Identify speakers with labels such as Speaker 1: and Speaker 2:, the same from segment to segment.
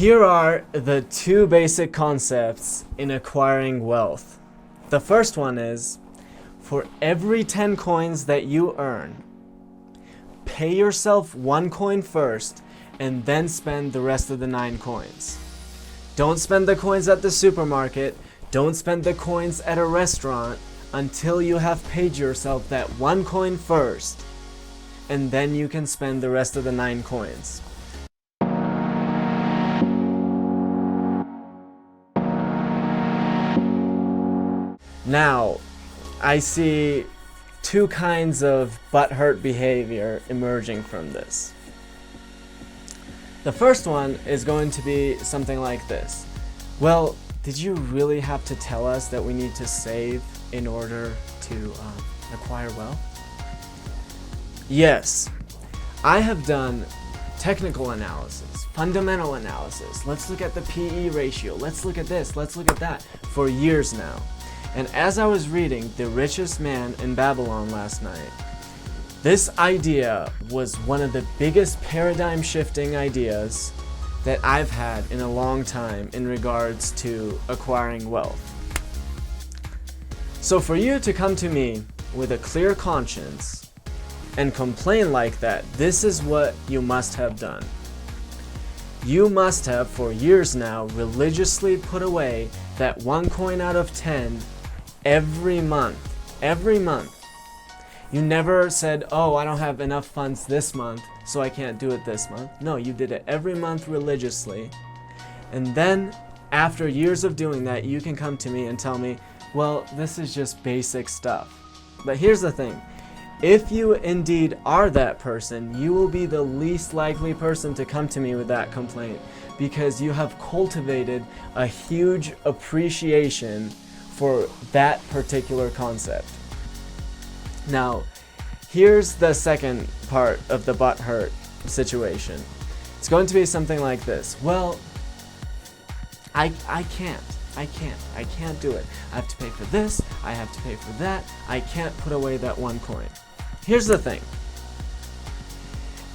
Speaker 1: Here are the two basic concepts in acquiring wealth. The first one is, for every 10 coins that you earn, pay yourself 1 coin first and then spend the rest of the 9 coins. Don't spend the coins at the supermarket, don't spend the coins at a restaurant until you have paid yourself that 1 coin first, and then you can spend the rest of the 9 coins. Now, I see two kinds of butthurt behavior emerging from this. The first one is going to be something like this. Well, did you really have to tell us that we need to save in order to acquire wealth? Yes, I have done technical analysis, fundamental analysis. Let's look at the PE ratio. Let's look at this. Let's look at that for years now. And as I was reading The Richest Man in Babylon last night, this idea was one of the biggest paradigm shifting ideas that I've had in a long time in regards to acquiring wealth. So for you to come to me with a clear conscience and complain like that, this is what you must have done. You must have, for years now, religiously put away that 1 coin out of 10 every month. Every month. You never said, oh, I don't have enough funds this month, so I can't do it this month. No, you did it every month religiously. And then, after years of doing that, you can come to me and tell me, well, this is just basic stuff. But here's the thing. If you indeed are that person, you will be the least likely person to come to me with that complaint, because you have cultivated a huge appreciation for that particular concept. Now, here's the second part of the butthurt situation. It's going to be something like this. Well, I can't do it. I have to pay for this, I have to pay for that, I can't put away that 1 coin. Here's the thing.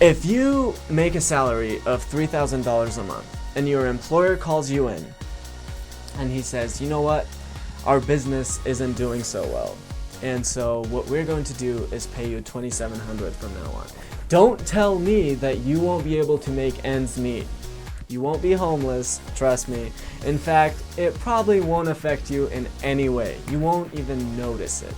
Speaker 1: If you make a salary of $3,000 a month and your employer calls you in and he says, you know what, our business isn't doing so well, and so what we're going to do is pay you $2,700 from now on. Don't tell me that you won't be able to make ends meet. You won't be homeless, trust me. In fact, it probably won't affect you in any way. You won't even notice it.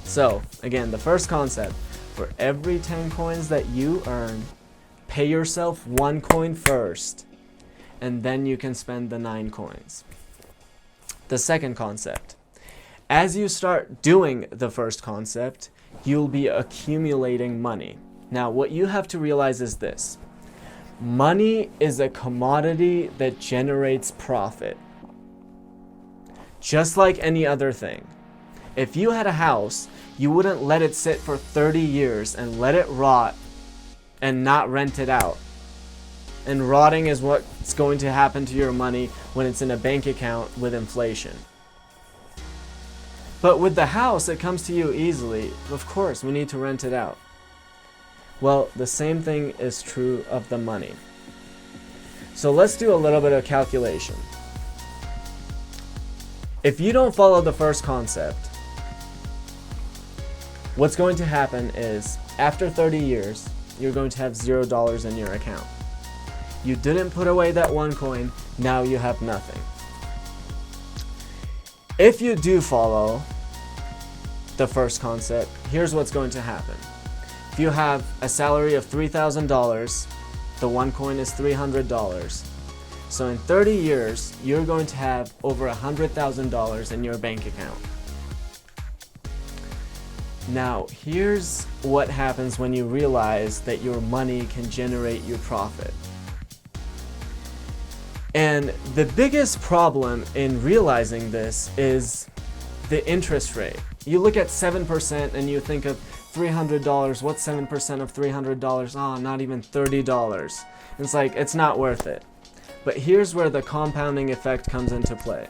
Speaker 1: So, again, the first concept, for every 10 coins that you earn, pay yourself 1 coin first, and then you can spend the 9 coins. The second concept, as you start doing the first concept, you'll be accumulating money. Now, what you have to realize is this. Money is a commodity that generates profit. Just like any other thing. If you had a house, you wouldn't let it sit for 30 years and let it rot and not rent it out. And rotting is what's going to happen to your money when it's in a bank account with inflation. But with the house, it comes to you easily. Of course, we need to rent it out. Well, the same thing is true of the money. So let's do a little bit of calculation. If you don't follow the first concept, what's going to happen is, after 30 years, you're going to have $0 in your account. You didn't put away that 1 coin, now you have nothing. If you do follow the first concept, here's what's going to happen. If you have a salary of $3,000, the 1 coin is $300. So in 30 years, you're going to have over $100,000 in your bank account. Now, here's what happens when you realize that your money can generate you profit. And the biggest problem in realizing this is the interest rate. You look at 7% and you think of $300. What's 7% of $300? Oh, not even $30. It's like, it's not worth it. But here's where the compounding effect comes into play.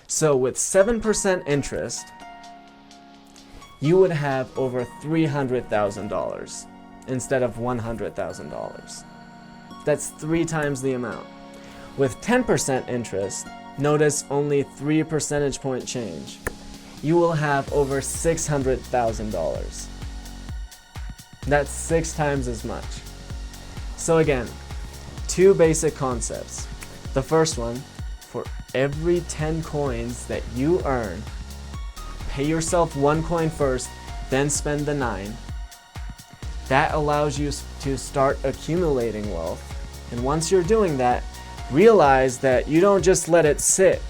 Speaker 1: So with 7% interest, you would have over $300,000 instead of $100,000. That's 3 times the amount. With 10% interest, notice only 3 percentage point change. You will have over $600,000. That's 6 times as much. So again, 2 basic concepts. The first one, for every 10 coins that you earn, pay yourself 1 coin first, then spend the 9. That allows you to start accumulating wealth. And once you're doing that, realize that you don't just let it sit.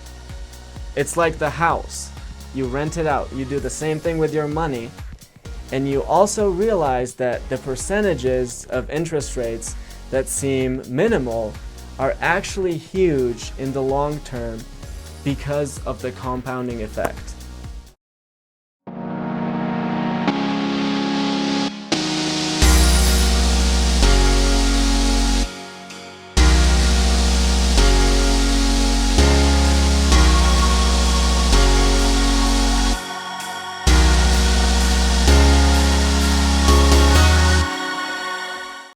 Speaker 1: It's like the house. You rent it out. You do the same thing with your money. And you also realize that the percentages of interest rates that seem minimal are actually huge in the long term because of the compounding effect.